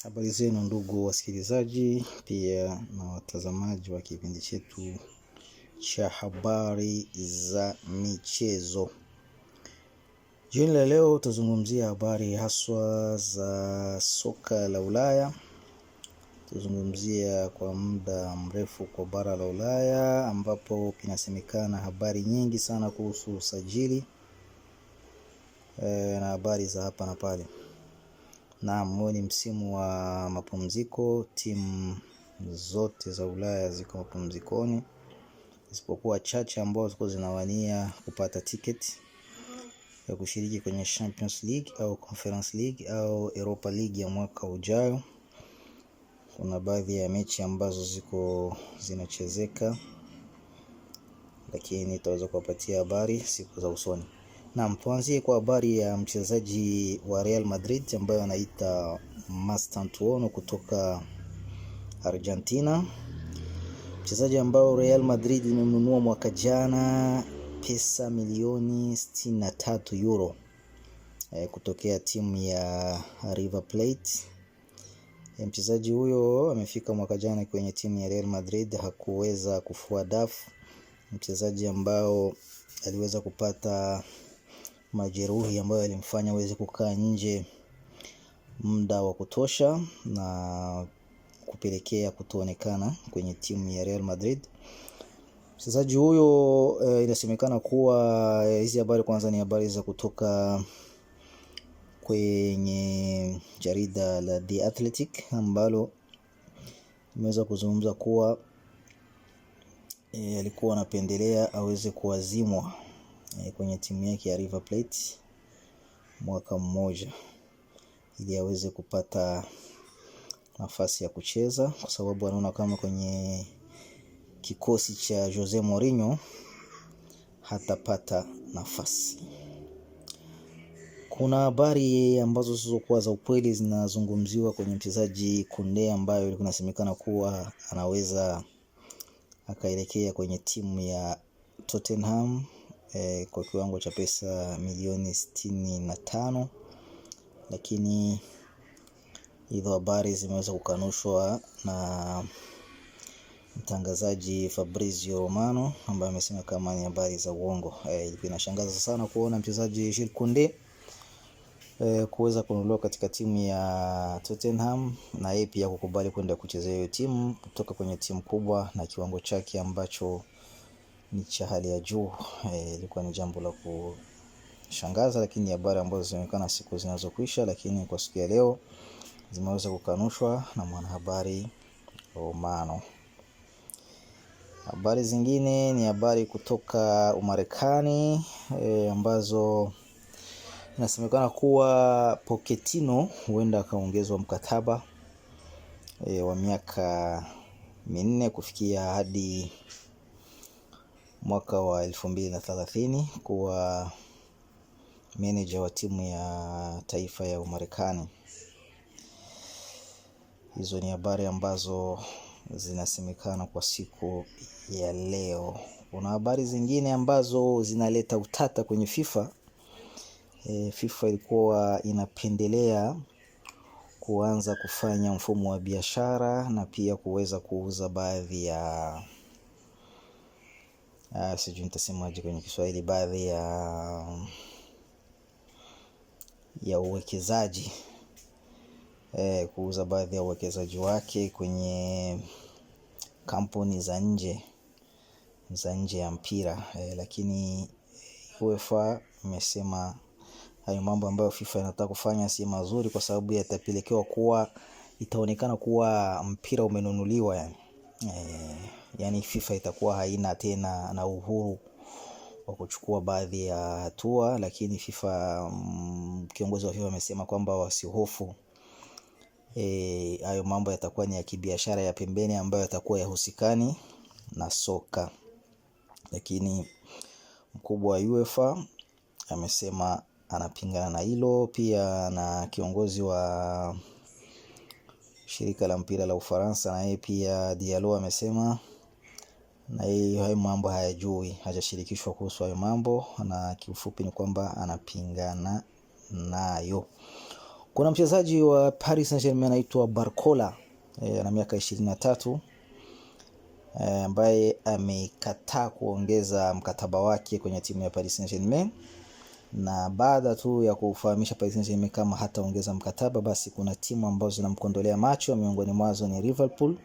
Habari zenu ndugu wasikilizaji pia na watazamaji wa kipindi chetu cha habari za michezo. Jioni la leo tutazungumzia habari haswa za soka la Ulaya. Tutazungumzia kwa muda mrefu kwa bara la Ulaya ambapo pinasemekana habari nyingi sana kuhusu usajili na habari za hapa na pale. Naam, ni msimu wa mapumziko, timu zote za Ulaya ziko mapumzikoni isipokuwa chache ambao ziko zinawania kupata tiketi ya kushiriki kwenye Champions League au Conference League au Europa League ya mwaka ujao. Kuna baadhi ya mechi ambazo ziko zinachezeka, lakini nitaweza kuwapatia habari siku za usoni. Naam, tuanzie kwa habari ya mchezaji wa Real Madrid ambaye anaita Mastantuono kutoka Argentina. Mchezaji ambao Real Madrid imemnunua mwaka jana pesa milioni 63 euro kutokea timu ya River Plate. Mchezaji huyo amefika mwaka jana kwenye timu ya Real Madrid, hakuweza kufua dafu. Mchezaji ambao aliweza kupata majeruhi ambayo yalimfanya aweze kukaa nje muda wa kutosha na kupelekea kutoonekana kwenye timu ya Real Madrid. Mchezaji huyo inasemekana kuwa hizi habari kwanza ni habari za kutoka kwenye jarida la The Athletic ambalo imeweza kuzungumza kuwa alikuwa anapendelea aweze kuazimwa kwenye timu yake ya River Plate mwaka mmoja ili aweze kupata nafasi ya kucheza, kwa sababu anaona kama kwenye kikosi cha Jose Mourinho hatapata nafasi. Kuna habari ambazo zisizokuwa za ukweli zinazungumziwa kwenye mchezaji Koundé ambayo kunasemekana kuwa anaweza akaelekea kwenye timu ya Tottenham kwa kiwango cha pesa milioni 65, lakini hizo habari zimeweza kukanushwa na mtangazaji Fabrizio Romano ambaye amesema kama ni habari za uongo. Inashangaza sana kuona mchezaji Jules Koundé kuweza kununuliwa katika timu ya Tottenham na yeye pia kukubali kwenda kuchezea hiyo timu kutoka kwenye timu kubwa na kiwango chake ambacho ni cha hali ya juu. Ilikuwa ni jambo la kushangaza, lakini habari ambazo zinaonekana siku zinazokwisha, lakini kwa siku ya leo zimeweza kukanushwa na mwanahabari Romano. Habari zingine ni habari kutoka Umarekani ambazo inasemekana kuwa Pochettino huenda akaongezwa mkataba wa miaka 4 kufikia hadi mwaka wa 2030 kuwa manager wa timu ya taifa ya Umarekani. Hizo ni habari ambazo zinasemekana kwa siku ya leo. Kuna habari zingine ambazo zinaleta utata kwenye FIFA. FIFA ilikuwa inapendelea kuanza kufanya mfumo wa biashara na pia kuweza kuuza baadhi ya sijui nitasemaje kwenye Kiswahili, baadhi ya uwekezaji, kuuza baadhi ya uwekezaji wake kwenye kampuni za nje ya mpira, lakini UEFA imesema hayo mambo ambayo FIFA inataka kufanya si mazuri, kwa sababu yatapelekewa kuwa itaonekana kuwa mpira umenunuliwa yani FIFA itakuwa haina tena na uhuru wa kuchukua baadhi ya hatua. Lakini FIFA, kiongozi wa FIFA amesema kwamba wasihofu, hayo mambo yatakuwa ni ya kibiashara ya pembeni ambayo yatakuwa yahusikani na soka. Lakini mkubwa wa UEFA amesema anapingana na hilo. Pia na kiongozi wa shirika la mpira la Ufaransa na yeye pia Diallo amesema na yeye hayo mambo hayajui, hajashirikishwa kuhusu hayo mambo, na kiufupi ni kwamba anapingana nayo. Kuna mchezaji wa Paris Saint-Germain anaitwa Barcola, ana miaka 23, ambaye amekataa kuongeza mkataba wake kwenye timu ya Paris Saint-Germain, na baada tu ya kufahamisha Paris Saint-Germain kama hataongeza mkataba, basi kuna timu ambazo zinamkondolea macho. Miongoni mwazo ni Liverpool,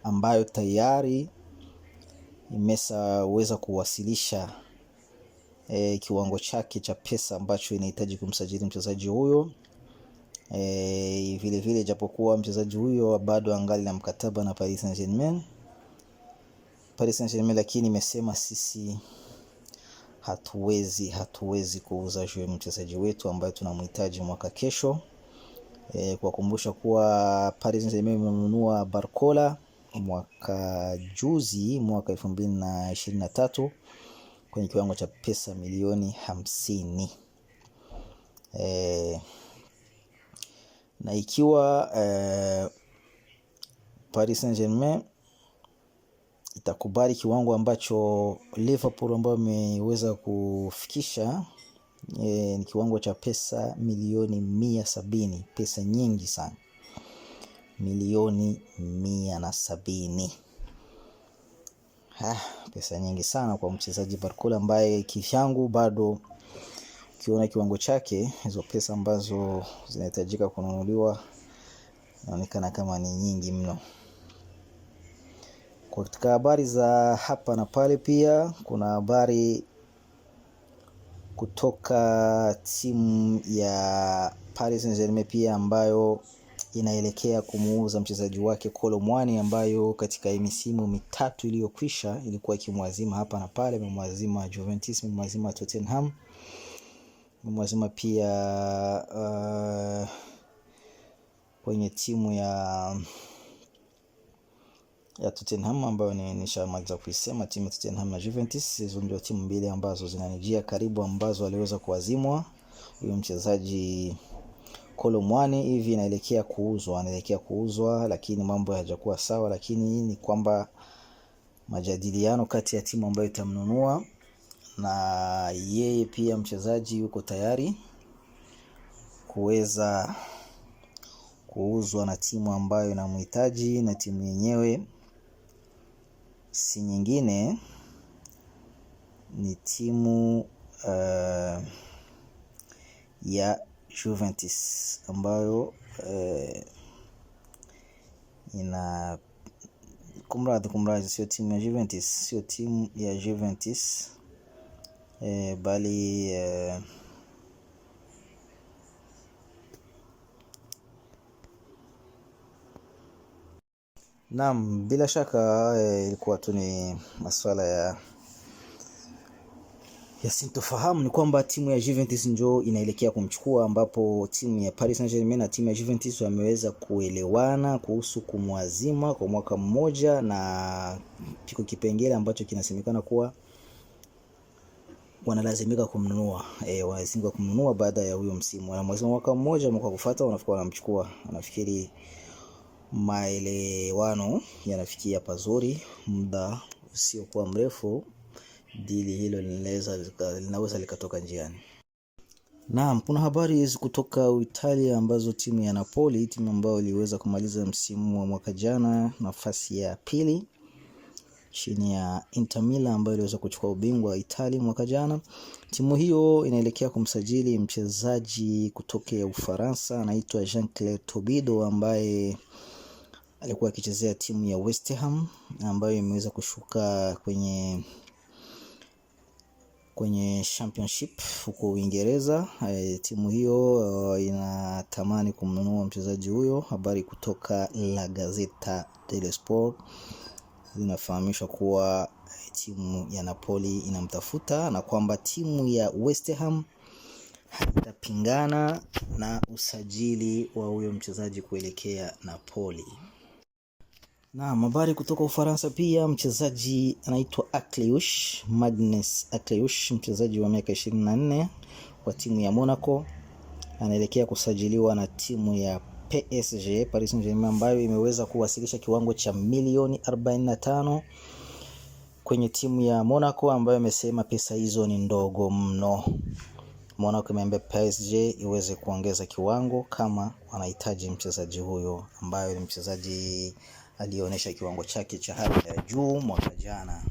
ambayo tayari imeshaweza kuwasilisha kiwango chake cha pesa ambacho inahitaji kumsajili mchezaji huyo. Vile vile japokuwa mchezaji huyo bado angali na mkataba na Paris Saint-Germain, lakini imesema sisi hatuwezi kuuza mchezaji wetu ambaye tunamhitaji mwaka kesho. Kwa kukumbusha kuwa Paris Saint-Germain imenunua Barcola mwaka juzi, mwaka 2023 kwenye kiwango cha pesa milioni 50. Na ikiwa Paris Saint-Germain itakubali kiwango ambacho Liverpool ambao imeweza kufikisha, ni kiwango cha pesa milioni 170, pesa nyingi sana, milioni 170. Pesa nyingi sana kwa mchezaji Barcola, ambaye kivyangu bado ukiona kiwango chake, hizo pesa ambazo zinahitajika kununuliwa inaonekana kama ni nyingi mno. Katika habari za hapa na pale, pia kuna habari kutoka timu ya Paris Saint-Germain pia ambayo inaelekea kumuuza mchezaji wake Kolo Muani, ambayo katika misimu mitatu iliyokwisha ilikuwa ikimwazima hapa na pale. Imemwazima Juventus, imemwazima Tottenham, imemwazima pia kwenye timu ya Tottenham ambayo nishamaliza kuisema. Timu ya Tottenham na Juventus, hizo ndio timu mbili ambazo zinanijia karibu ambazo aliweza kuazimwa huyo mchezaji Kolo Muani. Hivi inaelekea kuuzwa, lakini mambo hayajakuwa sawa. Lakini ni kwamba majadiliano kati ya timu ambayo itamnunua na yeye pia mchezaji yuko tayari kuweza kuuzwa na timu ambayo inamhitaji, na timu yenyewe si nyingine, ni timu ya Juventus ambayo kumradhi, sio timu ya Juventus, bali naam, bila shaka ilikuwa tu ni masuala ya sintofahamu. Ni kwamba timu ya Juventus ndio inaelekea kumchukua, ambapo timu ya Paris Saint-Germain na timu ya Juventus wameweza kuelewana kuhusu kumwazima kwa mwaka mmoja, na kiko kipengele ambacho kinasemekana kuwa wanalazimika kumnunua baada ya huyo msimu. Wanamwazima mwaka mmoja, mwaka kufuata wanafikwa wanamchukua. Nafikiri maelewano yanafikia pazuri, muda usiokuwa mrefu dili hilo linaweza likatoka njiani. Naam, kuna habari kutoka Italia ambazo timu ya Napoli, timu ambayo iliweza kumaliza msimu wa mwaka jana nafasi ya pili chini ya Inter Milan ambayo iliweza kuchukua ubingwa wa Italia mwaka jana. Timu hiyo inaelekea kumsajili mchezaji kutoka Ufaransa anaitwa Jean-Claire Todibo, ambaye alikuwa akichezea timu ya West Ham ambayo imeweza kushuka kwenye championship huko Uingereza. Timu hiyo inatamani kumnunua mchezaji huyo. Habari kutoka La Gazzetta dello Sport zinafahamisha kuwa timu ya Napoli inamtafuta, na kwamba timu ya West Ham haitapingana na usajili wa huyo mchezaji kuelekea Napoli. Na habari kutoka Ufaransa pia, mchezaji anaitwa Magnus Akleyush, mchezaji wa miaka 24 wa timu ya Monaco, anaelekea kusajiliwa na timu ya PSG, Paris Saint-Germain, ambayo imeweza kuwasilisha kiwango cha milioni 45 kwenye timu ya Monaco, ambayo imesema pesa hizo ni ndogo mno. Monaco imeambia PSG iweze kuongeza kiwango kama wanahitaji mchezaji huyo, ambaye ni mchezaji alionyesha kiwango chake cha hali ya juu mwaka jana.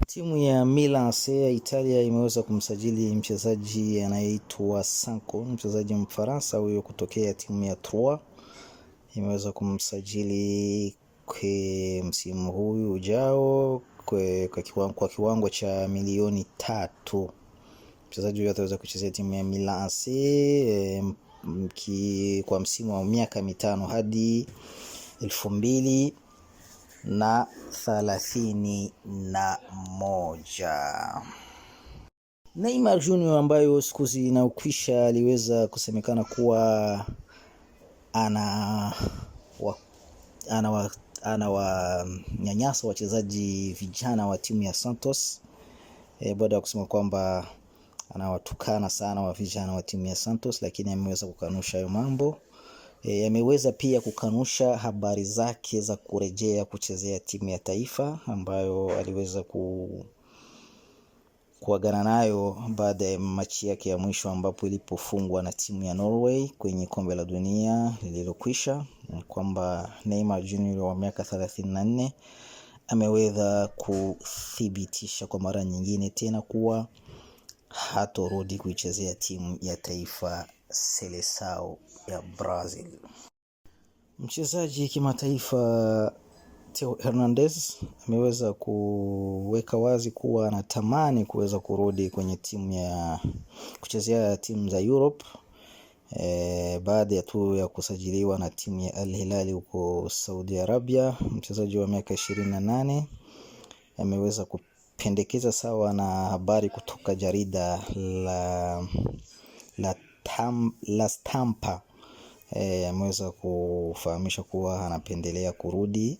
Timu ya Milan AC ya Italia imeweza kumsajili mchezaji anayeitwa Sanko, mchezaji Mfaransa huyo kutokea timu ya Troyes. Imeweza kumsajili kwa msimu huyu ujao kwa kiwango cha milioni 3. Mchezaji huyo ataweza kuchezea timu ya Milan AC kwa msimu wa miaka 5 hadi 2031. Neymar Junior ambayo siku zinaukwisha aliweza kusemekana kuwa anawanyanyasa wachezaji vijana wa timu ya Santos, baada ya kusema kwamba anawatukana sana wa vijana wa timu ya Santos, lakini ameweza kukanusha hayo mambo. Ameweza pia kukanusha habari zake za kurejea kuchezea timu ya taifa ambayo aliweza kuagana nayo baada ya mechi yake ya mwisho ambapo ilipofungwa na timu ya Norway kwenye kombe la dunia lililokwisha. Kwamba Neymar Junior wa miaka 34 ameweza kuthibitisha kwa mara nyingine tena kuwa hatorudi kuichezea timu ya taifa Seleção ya Brazil. Mchezaji kimataifa Theo Hernandez ameweza kuweka wazi kuwa anatamani kuweza kurudi kwenye timu ya kuchezea timu za Europe baada ya kusajiliwa na timu ya Al Hilal huko Saudi Arabia. Mchezaji wa miaka 28 ameweza kupendekeza sawa na habari kutoka jarida la Stampa. Ameweza kufahamisha kuwa anapendelea kurudi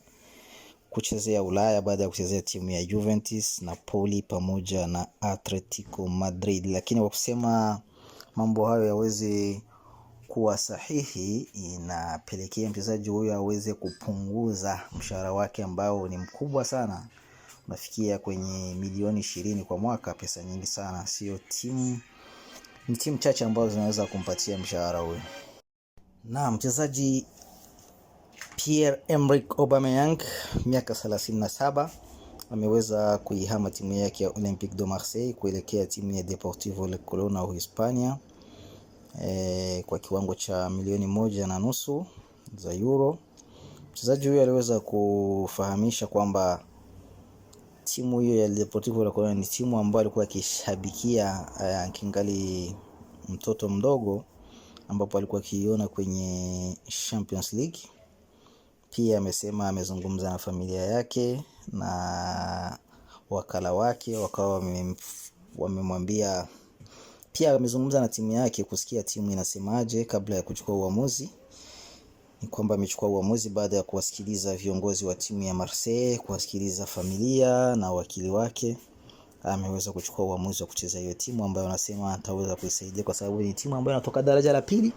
kuchezea Ulaya baada ya kuchezea timu ya Juventus, Napoli pamoja na Atletico Madrid. Lakini kwa kusema mambo hayo yaweze kuwa sahihi, inapelekea mchezaji huyo aweze kupunguza mshahara wake ambao ni mkubwa sana, unafikia kwenye milioni 20 kwa mwaka, pesa nyingi sana. Sio ni timu chache ambazo zinaweza kumpatia mshahara huyo. Na mchezaji Pierre-Emerick Aubameyang miaka 37 ameweza kuihama timu yake ya Olympique de Marseille kuelekea timu ya Deportivo La Corona wa Hispania kwa kiwango cha milioni 1.5 za euro. Mchezaji huyo aliweza kufahamisha kwamba timu hiyo ya Deportivo La Corona ni timu ambayo alikuwa akishabikia kingali mtoto mdogo, ambapo alikuwa akiiona kwenye Champions League. Pia amesema amezungumza na familia yake na wakala wake, wakawa wamemwambia. Pia amezungumza na timu yake kusikia timu inasemaje kabla ya kuchukua uamuzi. Ni kwamba amechukua uamuzi baada ya kuwasikiliza viongozi wa timu ya Marseille, kuwasikiliza familia na wakili wake. Ameweza kuchukua uamuzi wa kucheza hiyo timu ambayo anasema ataweza kuisaidia kwa sababu ni timu ambayo inatoka daraja la pili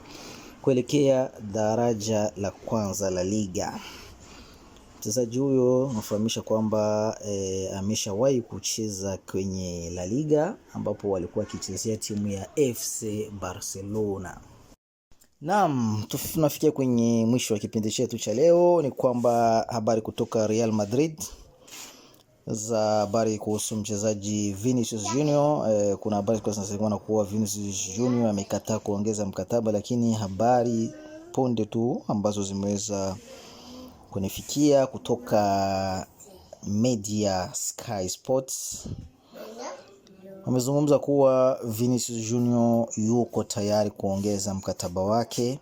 kuelekea daraja la kwanza la liga. Mchezaji huyo anafahamisha kwamba ameshawahi kucheza kwenye La Liga ambapo walikuwa akichezea timu ya FC Barcelona. Naam, tunafikia kwenye mwisho wa kipindi chetu cha leo. Ni kwamba habari kutoka Real Madrid za habari kuhusu mchezaji Vinicius Junior. Kuna habari kwa zinasema kuwa Vinicius Junior amekataa kuongeza mkataba, lakini habari punde tu ambazo zimeweza kunifikia kutoka media Sky Sports wamezungumza kuwa Vinicius Junior yuko tayari kuongeza mkataba wake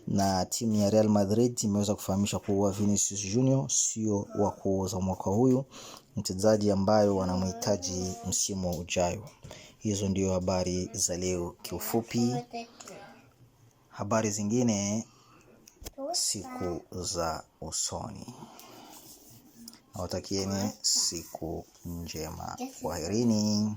na timu ya Real Madrid. Imeweza kufahamisha kuwa Vinicius Junior sio wa kuuza mwaka huyu, mchezaji ambayo wanamhitaji msimu ujao. Hizo ndio habari za leo kiufupi. Habari zingine siku za usoni. Nawatakieni siku njema. Kwaherini.